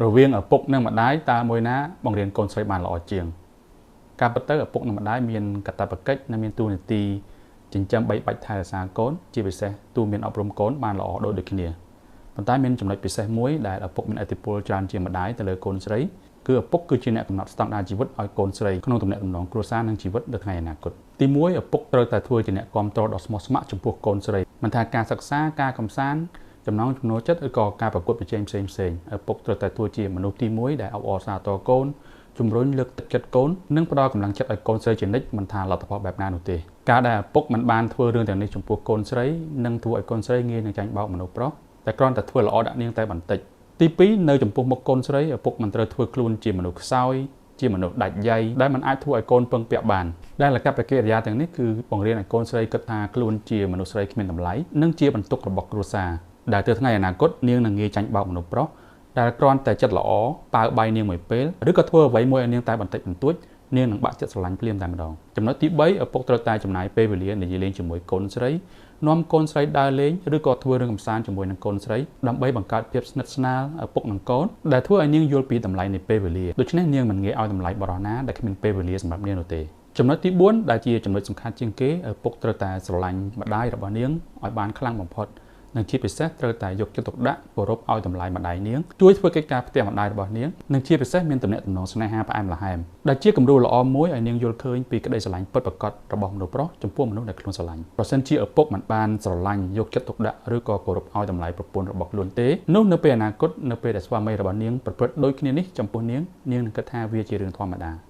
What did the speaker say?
rồi viên ở bục nâng mặt đáy ta môi ná bằng riêng con xoay bàn lọ chiềng ca bất tới ở bục nâng mặt đáy miền cắt ta bậc cách nên miền tu này ti chính châm bảy bạch thay là sáng cốn chỉ vì xe tu miền ọc rôm cốn bàn lọ đôi được kia phần tay miềnចំណុចពិសេសមួយដែលឪពុកមានអធិពលច្រើនជាម្ដាយទៅលើកូនស្រីគឺឪពុកគឺជាអ្នកកំណត់ស្តង់ដារជីវិតឲ្យកូនស្រីក្នុងទំនាក់ទំនងគ្រួសារនិងជីវិតនៅថ្ងៃអនាគតទី1ឪពុកត្រូវតែធ្វើជាអ្នកគាំទ្រដ៏ស្មោះស្ម័គ្រចំពោះកូនស្រីមិនថាការសិក្សាការកំសាន្តចំណងចំណូលចិត្តឬក៏ការប្រកួតប្រជែងផ្សេងឪពុកត្រូវតែធ្វើជាមនុស្សទី1ដែលអបអរសាទរកូនជំរុញលើកទឹកចិត្តកូននិងផ្ដល់កម្លាំងចិត្តឲ្យកូនស្រីជានិច្ចមិនថាលទ្ធផលបែបណានោះទេការដែលឪពុកមិនបានធ្វើរឿងទាំងនេះចំពោះកូនស្រីនឹងធ្វើឲ្យកូនស្រីងាយនឹងចាញ់បោកមនុស្សប្រុសតែគ្រាន់តែធ្វើល្អដាក់នាងតែបន្តិចទី2នៅចំពោះមុខកូនស្រីឪពុកមិនត្រូវធ្វើខ្លួនជាមនុស្សខ្សោយជាមនុស្សដាច់យ៉ៃដែលមិនអាចធ្វើឲ្យកូនពឹងពាក់បានដែលលក្ខណៈកិរិយាទាំងនេះគឺបង្រៀនឲ្យកូនស្រីគិតថាខ្លួនជាមនុស្សស្រីគ្មានតម្លៃនិងជាបន្ទុករបស់គ្រួសារដែលទៅថ្ងៃអនាគតនាងនឹងងាយចាញ់បោកមនុស្សប្រុសដែលគ្រាន់តែចិត្តល្អប៉ាវបាយនាងមួយពេលឬក៏ធ្វើអ្វីមួយឲ្យនាងតែបន្តិចបន្តួចនាងនឹងបាក់ចិត្តស្រឡាញ់ភ្លាមតែម្ដងចំណុចទី3ឪពុកត្រូវតែចំណាយពេលវេលានិយាយលេងជាមួយកូនស្រីនាំកូនស្រីដើរលេងឬក៏ធ្វើរឿងកម្សាន្តជាមួយនឹងកូនស្រីដើម្បីបង្កើតភាពស្និទ្ធស្នាលឪពុកនិងកូនដែលធ្វើឲ្យនាងយល់ពីតម្លៃនៃពេលវេលាដូច្នេះនាងមិនងាយឲ្យតម្លៃបរិះណាដែលគ្មានពេលវេលាសម្រាប់នាងនោះទេចំណុចទី4ដែលជាចំណុចសំខាន់ជាងគេឪពុកត្រូវតែស្រឡាញ់ម្ដាយរបស់នាងឲ្យបានខ្លាំងបំផុតនិងជាពិសេសត្រូវតែយកចិត្តទុកដាក់គោរពឲ្យតម្លៃម្ដាយនាងជួយធ្វើកិច្ចការផ្ទះម្ដាយរបស់នាងនិងជាពិសេសមានទំនាក់ទំនងស្នេហាផ្អែមល្ហែមដែលជាគំរូល្អមួយឲ្យនាងយល់ឃើញពីក្តីស្រឡាញ់ពិតប្រាកដរបស់មនុស្សប្រុសចំពោះមនុស្សដែលខ្លួនស្រឡាញ់ប្រសិនជាឪពុកមិនបានស្រឡាញ់យកចិត្តទុកដាក់ឬក៏គោរពឲ្យតម្លៃប្រពន្ធរបស់ខ្លួនទេនោះនៅពេលអនាគតនៅពេលដែលស្វាមីរបស់នាងប្រព្រឹត្តដូចគ្នានេះចំពោះនាងនឹងគិតថាវាជារឿងធម្មតា